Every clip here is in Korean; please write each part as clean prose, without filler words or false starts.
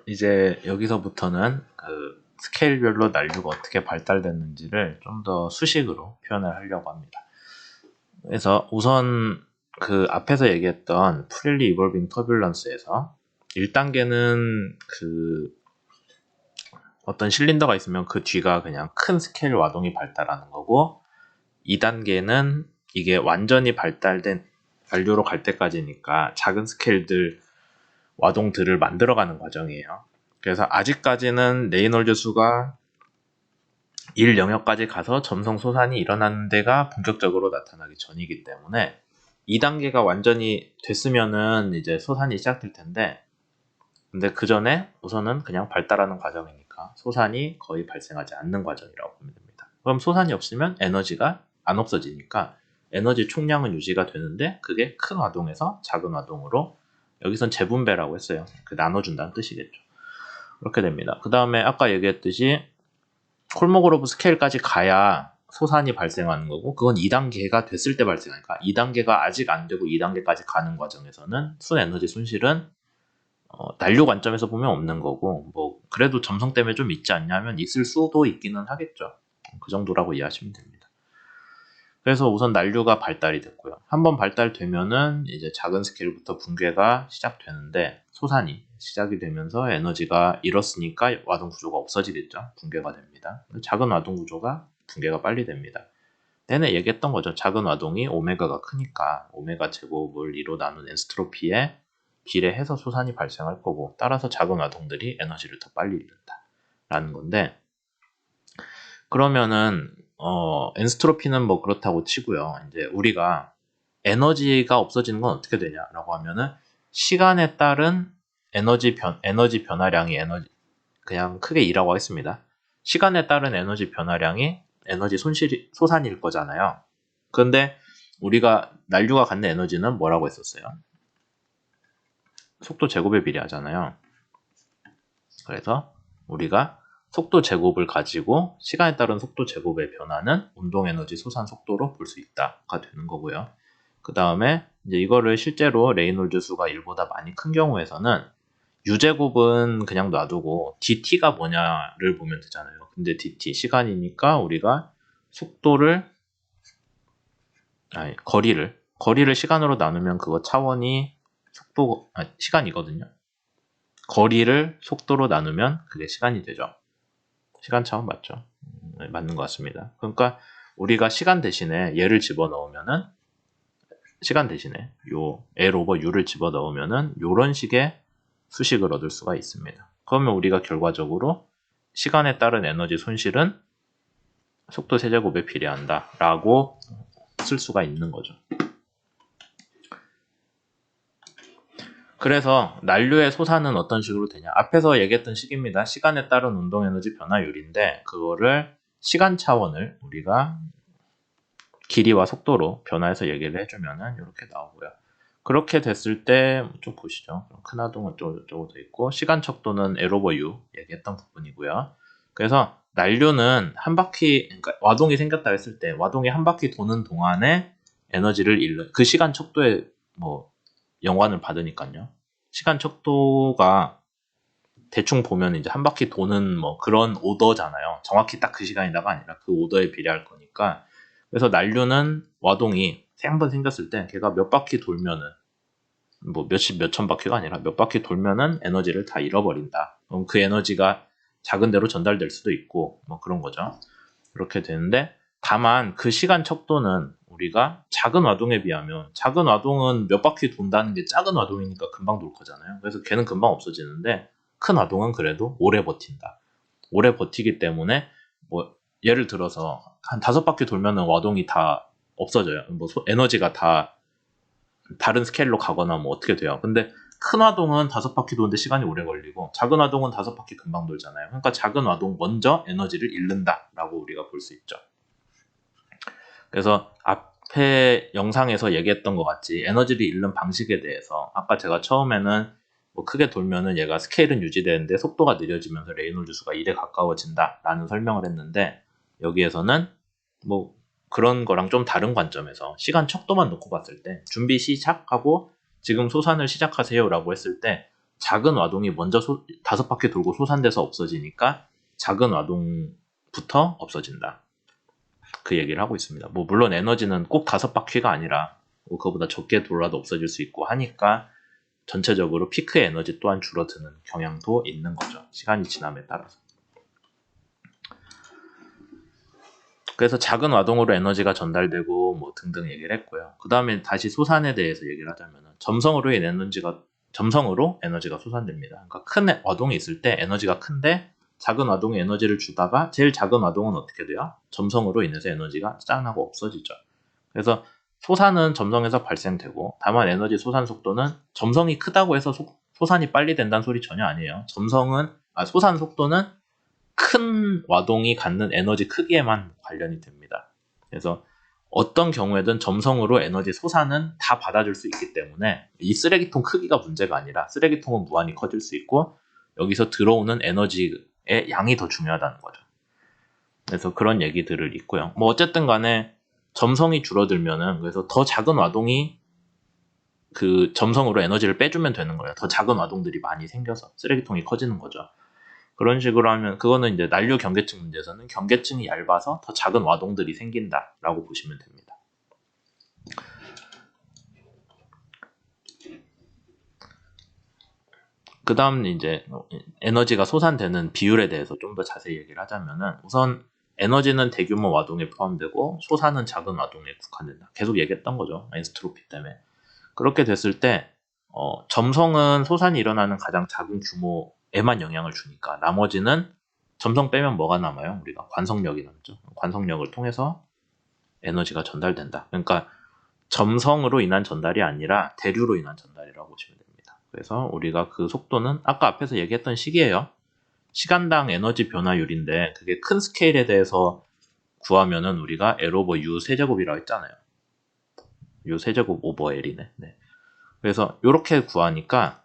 이제 여기서부터는 그 스케일별로 난류가 어떻게 발달됐는지를 좀 더 수식으로 표현을 하려고 합니다. 그래서 우선 그 앞에서 얘기했던 프릴리 이볼빙 터뷸런스에서 1단계는 그 어떤 실린더가 있으면 그 뒤가 그냥 큰 스케일 와동이 발달하는 거고, 2단계는 이게 완전히 발달된 난류로 갈 때까지니까 작은 스케일들 와동들을 만들어가는 과정이에요. 그래서 아직까지는 레이놀즈 수가 1 영역까지 가서 점성 소산이 일어나는 데가 본격적으로 나타나기 전이기 때문에 2단계가 완전히 됐으면은 이제 소산이 시작될 텐데, 근데 그 전에 우선은 그냥 발달하는 과정이니까 소산이 거의 발생하지 않는 과정이라고 보면 됩니다. 그럼 소산이 없으면 에너지가 안 없어지니까 에너지 총량은 유지가 되는데, 그게 큰 와동에서 작은 와동으로, 여기선 재분배라고 했어요. 그 나눠준다는 뜻이겠죠. 그렇게 됩니다. 그 다음에 아까 얘기했듯이 콜모그 오브 스케일까지 가야 소산이 발생하는 거고, 그건 2단계가 됐을 때 발생하니까 2단계가 아직 안 되고 2단계까지 가는 과정에서는 순 에너지 손실은 난류 관점에서 보면 없는 거고, 뭐 그래도 점성 때문에 좀 있지 않냐면 있을 수도 있기는 하겠죠. 그 정도라고 이해하시면 됩니다. 그래서 우선 난류가 발달이 됐고요. 한번 발달되면은 이제 작은 스케일부터 붕괴가 시작되는데, 소산이 시작이 되면서 에너지가 잃었으니까 와동 구조가 없어지겠죠. 붕괴가 됩니다. 작은 와동 구조가 붕괴가 빨리 됩니다. 내내 얘기했던 거죠. 작은 와동이 오메가가 크니까 오메가 제곱을 2로 나눈 엔스트로피에 비례해서 소산이 발생할 거고, 따라서 작은 와동들이 에너지를 더 빨리 잃는다 라는 건데, 그러면은 엔스트로피는 뭐 그렇다고 치고요. 이제 우리가 에너지가 없어지는 건 어떻게 되냐라고 하면은, 시간에 따른 에너지 변화량이 그냥 크게 2라고 하겠습니다. 시간에 따른 에너지 변화량이 에너지 소산일 거잖아요. 그런데 우리가 난류가 갖는 에너지는 뭐라고 했었어요? 속도 제곱에 비례하잖아요. 그래서 우리가 속도 제곱을 가지고 시간에 따른 속도 제곱의 변화는 운동 에너지 소산 속도로 볼 수 있다가 되는 거고요. 그 다음에 이제 이거를 실제로 레이놀즈 수가 1보다 많이 큰 경우에서는 U제곱은 그냥 놔두고 dt가 뭐냐를 보면 되잖아요. 근데 dt 시간이니까 우리가 거리를 시간으로 나누면 그거 차원이 시간이거든요. 거리를 속도로 나누면 그게 시간이 되죠. 시간 차원 맞죠? 네, 맞는 것 같습니다. 그러니까 우리가 시간 대신에 얘를 집어넣으면은, 시간 대신에 요 L 오버 U를 집어넣으면은 요런 식의 수식을 얻을 수가 있습니다. 그러면 우리가 결과적으로 시간에 따른 에너지 손실은 속도 세제곱에 비례한다 라고 쓸 수가 있는 거죠. 그래서 난류의 소산은 어떤 식으로 되냐, 앞에서 얘기했던 식입니다. 시간에 따른 운동 에너지 변화율인데, 그거를 시간 차원을 우리가 길이와 속도로 변화해서 얘기를 해주면은 이렇게 나오고요. 그렇게 됐을 때 좀 보시죠. 큰 하동은 저거 돼 있고, 시간 척도는 L 오버 U 얘기했던 부분이고요. 그래서 난류는 한 바퀴, 그러니까 와동이 생겼다 했을 때 와동이 한 바퀴 도는 동안에 에너지를 잃는 그 시간 척도에 뭐 영향을 받으니까요. 시간 척도가 대충 보면 이제 한 바퀴 도는 뭐 그런 오더잖아요. 정확히 딱 그 시간이다가 아니라 그 오더에 비례할 거니까. 그래서 난류는 와동이 한 번 생겼을 때 걔가 몇 바퀴 돌면은, 뭐 몇천 바퀴가 아니라 몇 바퀴 돌면은 에너지를 다 잃어버린다. 그럼 그 에너지가 작은 데로 전달될 수도 있고 뭐 그런 거죠. 그렇게 되는데, 다만 그 시간 척도는 우리가 작은 와동에 비하면, 작은 와동은 몇 바퀴 돈다는 게 작은 와동이니까 금방 돌 거잖아요. 그래서 걔는 금방 없어지는데, 큰 와동은 그래도 오래 버틴다. 오래 버티기 때문에 뭐 예를 들어서 한 5바퀴 돌면은 와동이 다 없어져요. 뭐 에너지가 다 다른 스케일로 가거나 뭐 어떻게 돼요. 근데 큰 와동은 5바퀴 도는데 시간이 오래 걸리고, 작은 와동은 5바퀴 금방 돌잖아요. 그러니까 작은 와동 먼저 에너지를 잃는다라고 우리가 볼 수 있죠. 그래서 앞에 영상에서 얘기했던 것 같이 에너지를 잃는 방식에 대해서, 아까 제가 처음에는 뭐 크게 돌면은 얘가 스케일은 유지되는데 속도가 느려지면서 레이놀즈 수가 1에 가까워진다 라는 설명을 했는데, 여기에서는 뭐 그런 거랑 좀 다른 관점에서 시간 척도만 놓고 봤을 때, 준비 시작하고 지금 소산을 시작하세요 라고 했을 때 작은 와동이 먼저 5바퀴 돌고 솟아내서 없어지니까 작은 와동부터 없어진다. 그 얘기를 하고 있습니다. 뭐 물론 에너지는 꼭 5바퀴가 아니라 뭐 그거보다 적게 돌아도 없어질 수 있고 하니까 전체적으로 피크의 에너지 또한 줄어드는 경향도 있는 거죠. 시간이 지남에 따라서. 그래서 작은 와동으로 에너지가 전달되고 뭐 등등 얘기를 했고요. 그 다음에 다시 솟아내에 대해서 얘기를 하자면 점성으로 에너지가 솟아냅니다. 그러니까 큰 와동이 있을 때 에너지가 큰데 작은 와동에 에너지를 주다가 제일 작은 와동은 어떻게 돼요? 점성으로 인해서 에너지가 짱하고 없어지죠. 그래서 솟아는 점성에서 발생되고 다만 에너지 솟아 속도는 점성이 크다고 해서 솟아이 빨리 된다는 소리 전혀 아니에요. 솟아 속도는 큰 와동이 갖는 에너지 크기에만 관련이 됩니다. 그래서 어떤 경우에든 점성으로 에너지 솟아는 다 받아줄 수 있기 때문에 이 쓰레기통 크기가 문제가 아니라 쓰레기통은 무한히 커질 수 있고 여기서 들어오는 에너지의 양이 더 중요하다는 거죠. 그래서 그런 얘기들을 있고요. 뭐 어쨌든 간에 점성이 줄어들면은 그래서 더 작은 와동이 그 점성으로 에너지를 빼주면 되는 거예요. 더 작은 와동들이 많이 생겨서 쓰레기통이 커지는 거죠. 그런 식으로 하면 그거는 이제 난류 경계층 문제에서는 경계층이 얇아서 더 작은 와동들이 생긴다라고 보시면 됩니다. 그 다음 이제 에너지가 솟아되는 비율에 대해서 좀 더 자세히 얘기를 하자면은 우선 에너지는 대규모 와동에 포함되고 솟아는 작은 와동에 국한된다. 계속 얘기했던 거죠. 엔스트로피 때문에. 그렇게 됐을 때 점성은 솟아이 일어나는 가장 작은 규모에만 영향을 주니까 나머지는 점성 빼면 뭐가 남아요? 우리가 관성력이 남죠. 관성력을 통해서 에너지가 전달된다. 그러니까 점성으로 인한 전달이 아니라 대류로 인한 전달이라고 보시면 됩니다. 그래서 우리가 그 속도는 아까 앞에서 얘기했던 식이에요. 시간당 에너지 변화율인데 그게 큰 스케일에 대해서 구하면은 우리가 L 오버 U 세제곱이라고 했잖아요. U 세제곱 오버 L이네. 네. 그래서 이렇게 구하니까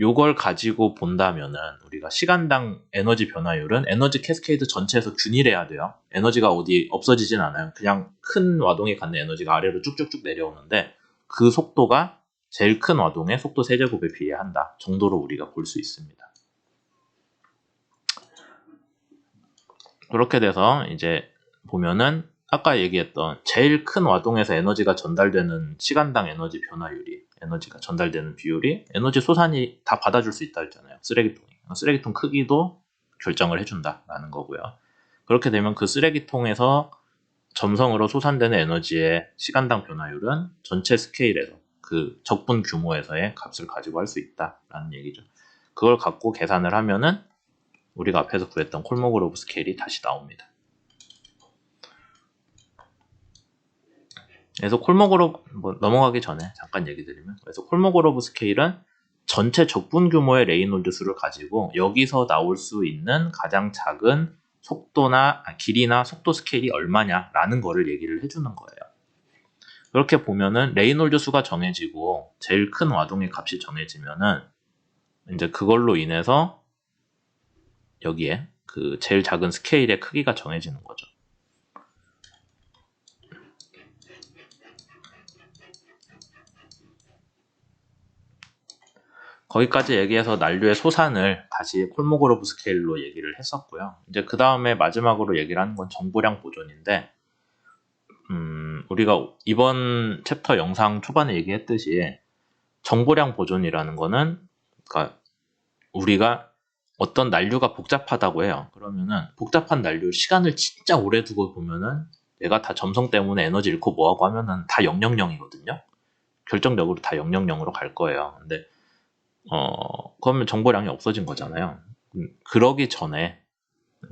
요걸 가지고 본다면은 우리가 시간당 에너지 변화율은 에너지 캐스케이드 전체에서 균일해야 돼요. 에너지가 어디 없어지진 않아요. 그냥 큰 와동에 갖는 에너지가 아래로 쭉쭉쭉 내려오는데 그 속도가 제일 큰 와동의 속도 세제곱에 비례한다 정도로 우리가 볼 수 있습니다. 그렇게 돼서 이제 보면은 아까 얘기했던 제일 큰 와동에서 에너지가 전달되는 시간당 에너지 변화율이 에너지가 전달되는 비율이 에너지 솟아이 다 받아줄 수 있다 했잖아요. 쓰레기통 크기도 결정을 해준다라는 거고요. 그렇게 되면 그 쓰레기통에서 점성으로 솟아내는 에너지의 시간당 변화율은 전체 스케일에서 그 적분 규모에서의 값을 가지고 할 수 있다라는 얘기죠. 그걸 갖고 계산을 하면은 우리가 앞에서 구했던 콜모그로브 스케일이 다시 나옵니다. 그래서 콜모그로브 넘어가기 전에 잠깐 얘기 드리면 그래서 콜모그로브 스케일은 전체 적분 규모의 레이놀드 수를 가지고 여기서 나올 수 있는 가장 작은 길이나 속도 스케일이 얼마냐라는 거를 얘기를 해주는 거예요. 그렇게 보면은 레이놀드 수가 정해지고 제일 큰 와동의 값이 정해지면은 이제 그걸로 인해서 여기에 그 제일 작은 스케일의 크기가 정해지는 거죠. 거기까지 얘기해서 난류의 소산을 다시 콜모그로브 스케일로 얘기를 했었고요. 이제 그 다음에 마지막으로 얘기를 하는 건 정보량 보존인데, 우리가 이번 챕터 영상 초반에 얘기했듯이 정보량 보존이라는 거는, 그러니까 우리가 어떤 난류가 복잡하다고 해요. 그러면은 복잡한 난류 시간을 진짜 오래 두고 보면은 내가 다 점성 때문에 에너지 잃고 뭐하고 하면은 다 000이거든요. 결정적으로 다 000으로 갈 거예요. 근데 그러면 정보량이 없어진 거잖아요. 그러기 전에,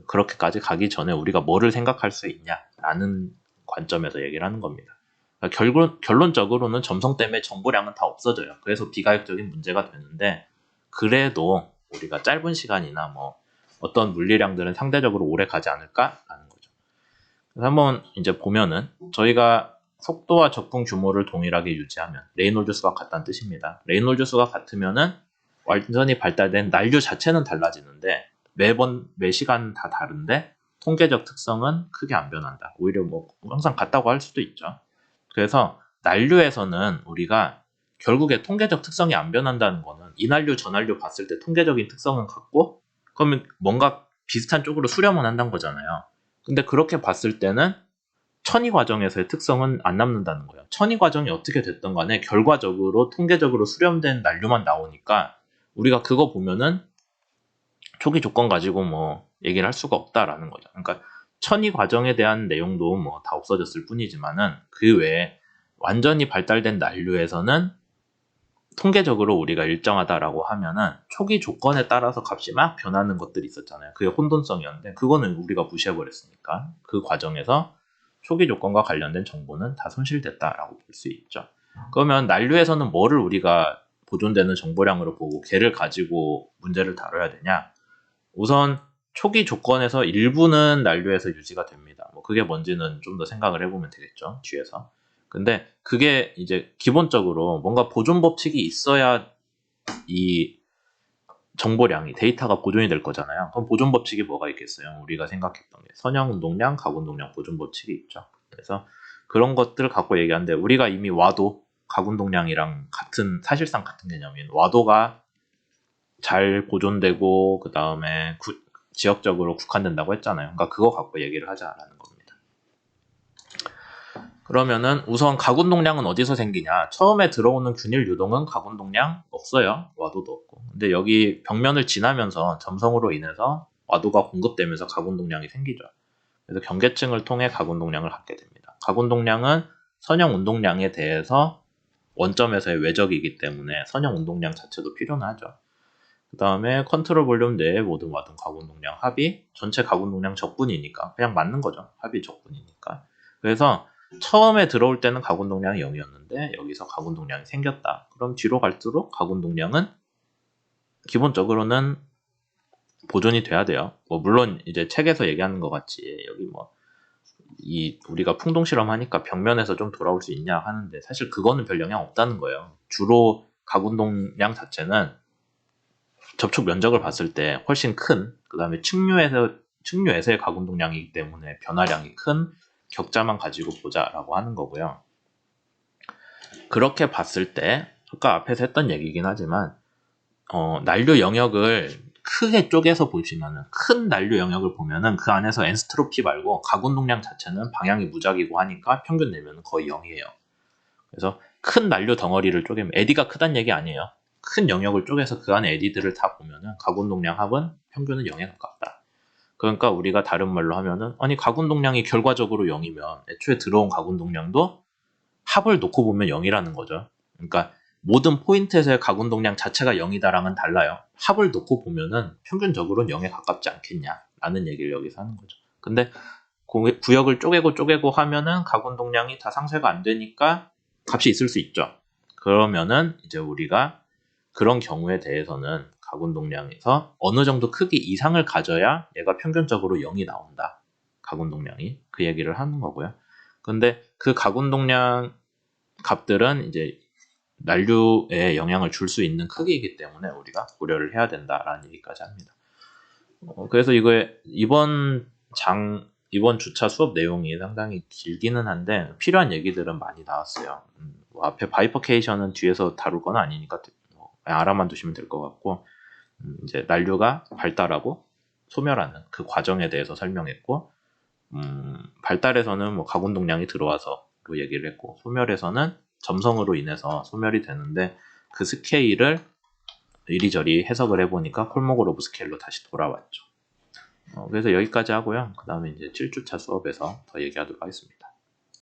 그렇게까지 가기 전에 우리가 뭐를 생각할 수 있냐라는 관점에서 얘기를 하는 겁니다. 그러니까 결론적으로는 점성 때문에 정보량은 다 없어져요. 그래서 비가역적인 문제가 되는데, 그래도 우리가 짧은 시간이나 뭐 어떤 물리량들은 상대적으로 오래 가지 않을까라는 거죠. 그래서 한번 이제 보면은 저희가 속도와 적분 규모를 동일하게 유지하면 레이놀드 수가 같다는 뜻입니다. 레이놀드 수가 같으면은 완전히 발달된 난류 자체는 달라지는데 매 시간 다 다른데 통계적 특성은 크게 안 변한다. 오히려 뭐 항상 같다고 할 수도 있죠. 그래서 난류에서는 우리가 결국에 통계적 특성이 안 변한다는 거는 이난류 저난류 봤을 때 통계적인 특성은 같고 그러면 뭔가 비슷한 쪽으로 수렴은 한다는 거잖아요. 근데 그렇게 봤을 때는 천이 과정에서의 특성은 안 남는다는 거예요. 천이 과정이 어떻게 됐든 간에 결과적으로 통계적으로 수렴된 난류만 나오니까 우리가 그거 보면은 초기 조건 가지고 뭐 얘기를 할 수가 없다라는 거죠. 그러니까 천이 과정에 대한 내용도 뭐 다 없어졌을 뿐이지만은 그 외에 완전히 발달된 난류에서는 통계적으로 우리가 일정하다라고 하면은 초기 조건에 따라서 값이 막 변하는 것들이 있었잖아요. 그게 혼돈성이었는데 그거는 우리가 무시해버렸으니까 그 과정에서 초기 조건과 관련된 정보는 다 손실됐다라고 볼 수 있죠. 그러면 난류에서는 뭐를 우리가 보존되는 정보량으로 보고 걔를 가지고 문제를 다뤄야 되냐? 우선 초기 조건에서 일부는 난류에서 유지가 됩니다. 뭐 그게 뭔지는 좀 더 생각을 해보면 되겠죠. 뒤에서. 근데 그게 이제 기본적으로 뭔가 보존 법칙이 있어야 이 정보량이 데이터가 보존이 될 거잖아요. 그럼 보존 법칙이 뭐가 있겠어요? 우리가 생각했던 게 선형 운동량, 각 운동량 보존 법칙이 있죠. 그래서 그런 것들을 갖고 얘기하는데 우리가 이미 와도 각 운동량이랑 같은 사실상 같은 개념인 와도가 잘 보존되고 그 다음에 지역적으로 국한된다고 했잖아요. 그러니까 그거 갖고 얘기를 하자라는 겁니다. 그러면은 우선 가군동량은 어디서 생기냐? 처음에 들어오는 균일 유동은 가군동량 없어요. 와도도 없고. 근데 여기 벽면을 지나면서 점성으로 인해서 와도가 공급되면서 가군동량이 생기죠. 그래서 경계층을 통해 가군동량을 갖게 됩니다. 가군동량은 선형 운동량에 대해서 원점에서의 외적이기 때문에 선형 운동량 자체도 필요는 하죠. 그 다음에 컨트롤 볼륨 내에 모든 와둔 가군동량 합이 전체 가군동량 적분이니까 그냥 맞는 거죠. 합이 적분이니까. 그래서 처음에 들어올 때는 가군동량이 0이었는데 여기서 가군동량이 생겼다. 그럼 뒤로 갈수록 가군동량은 기본적으로는 보존이 돼야 돼요. 뭐 물론 이제 책에서 얘기하는 것 같이 여기 뭐 우리가 풍동 실험하니까 벽면에서 좀 돌아올 수 있냐 하는데 사실 그거는 별 영향 없다는 거예요. 주로 가군동량 자체는 접촉 면적을 봤을 때 훨씬 큰, 그 다음에 측류에서의 가군동량이기 때문에 변화량이 큰 격자만 가지고 보자라고 하는 거고요. 그렇게 봤을 때 아까 앞에서 했던 얘기긴 하지만 난류 영역을 크게 쪼개서 보시면은 큰 난류 영역을 보면은 그 안에서 엔스트로피 말고 가군동량 자체는 방향이 무작위고 하니까 평균 내면은 거의 0이에요. 그래서 큰 난류 덩어리를 쪼개면 에디가 크단 얘기 아니에요. 큰 영역을 쪼개서 그 안에 에디들을 다 보면은 가군동량 합은 평균은 0에 가깝다. 그러니까 우리가 다른 말로 하면은 아니 가군동량이 결과적으로 0이면 애초에 들어온 가군동량도 합을 놓고 보면 0이라는 거죠. 그러니까 모든 포인트에서의 가군동량 자체가 0이다랑은 달라요. 합을 놓고 보면은 평균적으로는 0에 가깝지 않겠냐라는 얘기를 여기서 하는 거죠. 근데 구역을 쪼개고 하면은 가군동량이 다 상쇄가 안 되니까 값이 있을 수 있죠. 그러면은 이제 우리가 그런 경우에 대해서는 가군동량에서 어느 정도 크기 이상을 가져야 얘가 평균적으로 0이 나온다. 가군동량이. 그 얘기를 하는 거고요. 근데 그 가군동량 값들은 이제 난류에 영향을 줄 수 있는 크기이기 때문에 우리가 고려를 해야 된다라는 얘기까지 합니다. 그래서 이번 주차 수업 내용이 상당히 길기는 한데 필요한 얘기들은 많이 나왔어요. 뭐 앞에 바이퍼케이션은 뒤에서 다룰 건 아니니까 알아만 두시면 될 것 같고 이제 난류가 발달하고 소멸하는 그 과정에 대해서 설명했고 발달에서는 뭐 가군동량이 들어와서로 얘기를 했고 소멸에서는 점성으로 인해서 소멸이 되는데 그 스케일을 이리저리 해석을 해보니까 콜모고로브 스케일로 다시 돌아왔죠. 그래서 여기까지 하고요. 그 다음에 이제 7주차 수업에서 더 얘기하도록 하겠습니다.